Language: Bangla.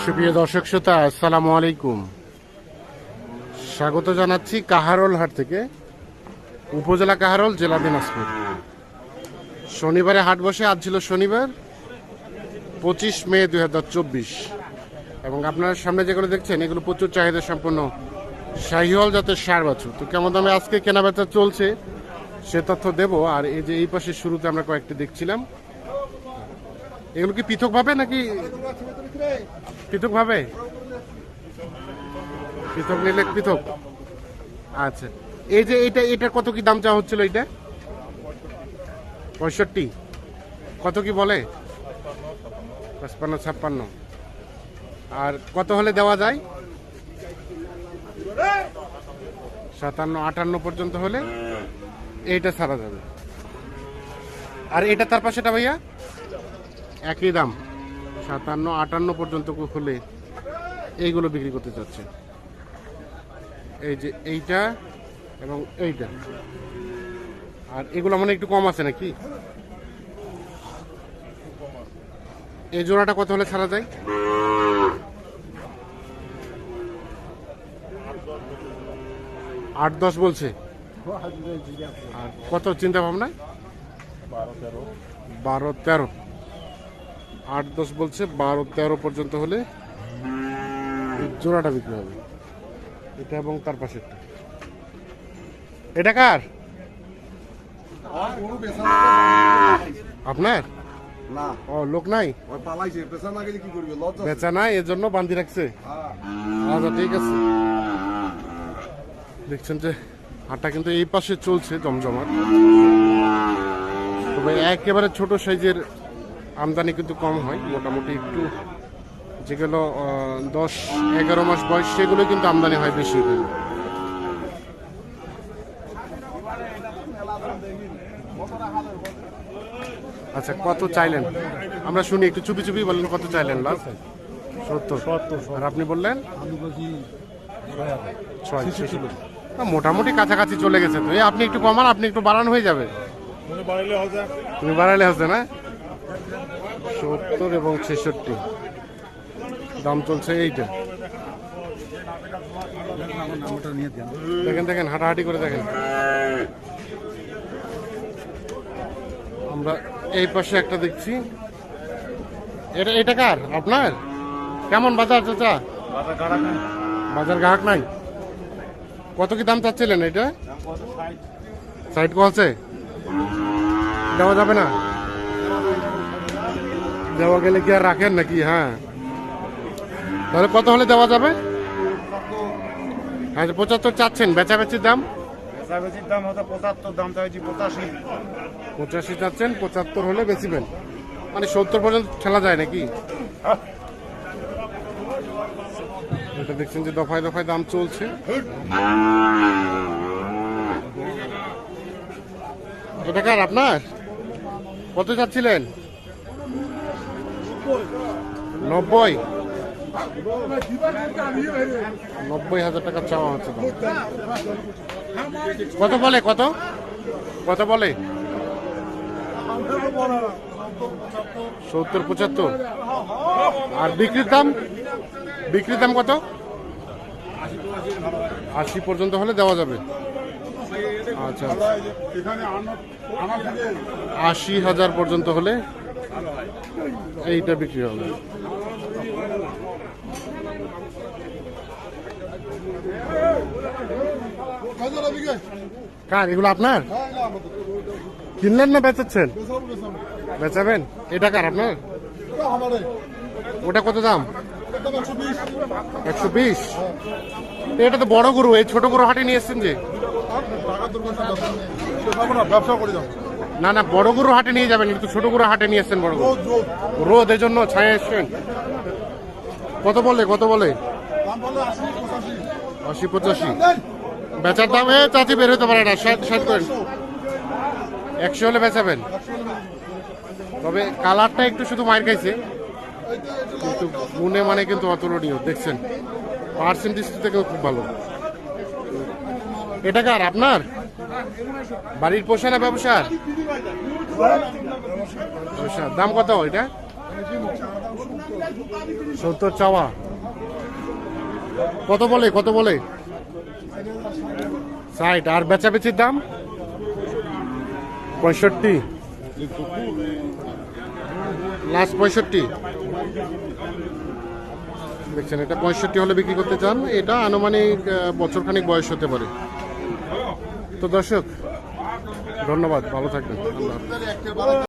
সুপ্রিয় দর্শক শ্রোতা, আসসালামু আলাইকুম। স্বাগত জানাচ্ছি কাহারোল হাট থেকে, উপজেলা কাহারোল, জেলা দিনাজপুর। শনিবারে হাট বসে। আজ ছিল শনিবার 25 মে 2024 এবং আপনার সামনে যেগুলো দেখছেন এগুলো প্রচুর চাহিদা সম্পন্ন শাহিওয়াল জাতের ষাঁড় বাছুর। তো কেমন দামে আজকে কেনাবেচা চলছে সে তথ্য দেব। আর এই যে এই পাশে শুরুতে আমরা কয়েকটি দেখছিলাম, এগুলো কি পৃথকভাবে নাকি পৃথকভাবে? পৃথক নিলে পৃথক। আচ্ছা, এই যে এটা কত কি দাম চাওয়া হচ্ছিল? এটা 65। কত কি বলে? 55, 56। আর কত হলে দেওয়া যায়? 57, 58 পর্যন্ত হলে এইটা ছাড়া যাবে। আর এটা তার পাশেটা ভাইয়া একই দাম, 57, 58 পর্যন্ত হলে এইগুলো বিক্রি করতে চাচ্ছে। এই যে এইটা এবং এইটা। আর এগুলো মানে একটু কম আছে নাকি? এই জোড়াটা কত হলে ছাড়া যায়? 8-10 বলছে। আর কত চিন্তা ভাবনা? 12-13। 8-10 বলছে, 12-13 পর্যন্ত হলে জোড়াটা বিক্রি হবে। এটা এবং তার পাশেরটা। এটা কার? আপনার? না, ও, লোক নাই, ওই পালাইছে। পেছন না গেলে কি করবে? লজ্জা। বেচা নাই, এর জন্য বান্ধি রাখছে। আচ্ছা, ঠিক আছে। দেখছেন যে হাটটা কিন্তু এই পাশে চলছে জমজমাট। তবে একেবারে ছোট সাইজের আমদানি কিন্তু কম হয়। মোটামুটি একটু যেগুলো 10-11 মাস বয়স সেগুলো কিন্তু আমদানি হয় বেশি। আচ্ছা, কত চাইলেন? আমরা শুনি, একটু চুপি চুপি বলেন কত চাইলেন? লাস্ট 70। আর আপনি বললেন 6। মোটামুটি কাছাকাছি চলে গেছে। তো আপনি একটু কমান, আপনি একটু বাড়ানো হয়ে যাবে। তুমি বাড়াইলে হচ্ছে না? 70 এবং 66 দাম চলছে। এইটা দেখেন দেখেন, হাঁটাহাঁটি করে দেখেন। আমরা এই পাশে একটা দেখছি। এটা কার? আপনার? কেমন বাজার চাচা? বাজার গ্রাহক নাই। কত কি দাম চাচ্ছিলেন? এটা 60 বলছে। দেওয়া যাবে না? দেওয়া গেলে কি আর রাখেন নাকি? হ্যাঁ, তাহলে কত হলে দেওয়া যাবে? আচ্ছা, 75 চাচ্ছেন। বেচাবেচির দাম? বেচাবেচির দাম হতো 75, দাম চাইছি 85। 85 চাচ্ছেন, 75 হলে বেচিবেন। মানে 70 পর্যন্ত ঠেলা যায় নাকি? এটা দেখছেন যে দফায় দফায় দাম চলছে। এটা কার? আপনার? কত চাচ্ছিলেন? 90,000 টাকা চাওয়া হচ্ছে। কত বলে? কত কত বলে? 70, 75। আর বিক্রির দাম? বিক্রির দাম কত? 80 পর্যন্ত হলে দেওয়া যাবে। আচ্ছা, 80,000 পর্যন্ত হলে এইটা বিক্রি হবে। কার এগুলো? আপনার? কিনলেন না বেচাচ্ছেন? বেচাবেন। এটা কার? আপনার? ওটা কত দাম? 120। এটা তো বড় গরু। এই ছোট গরু হাটে নিয়ে এসছেন যে? না না, বড় গরু হাটে নিয়ে যাবেন, কিন্তু ছোট গরু হাটে নিয়ে এসছেন। বড় গরু রোদ, এই জন্য ছায়া এসছেন। কত বলে? কত বলে? 80-85। বেচার দাম? চাচি বের হতে পারে না। 60 করেন। 100 হলে বেচাবেন। তবে কালারটা একটু শুধু মার খাইছে, কিন্তু গুণে মানে কিন্তু অতুলনীয়। দেখছেন পার্সেন্টেজ থেকেও খুব ভালো। এটা কার? আপনার? বাড়ির পোষা না ব্যবসার? দাম কত এটা? 70 চাওয়া। কত বলে 60? আর বেচাবেচির দাম 65, লাস্ট 65। দেখছেন, এটা 65 হলে বিক্রি করতে চান। এটা আনুমানিক বছরখানিক বয়স হতে পারে। তো দর্শক, ধন্যবাদ, ভালো থাকবেন। আল্লাহ হাফেজ।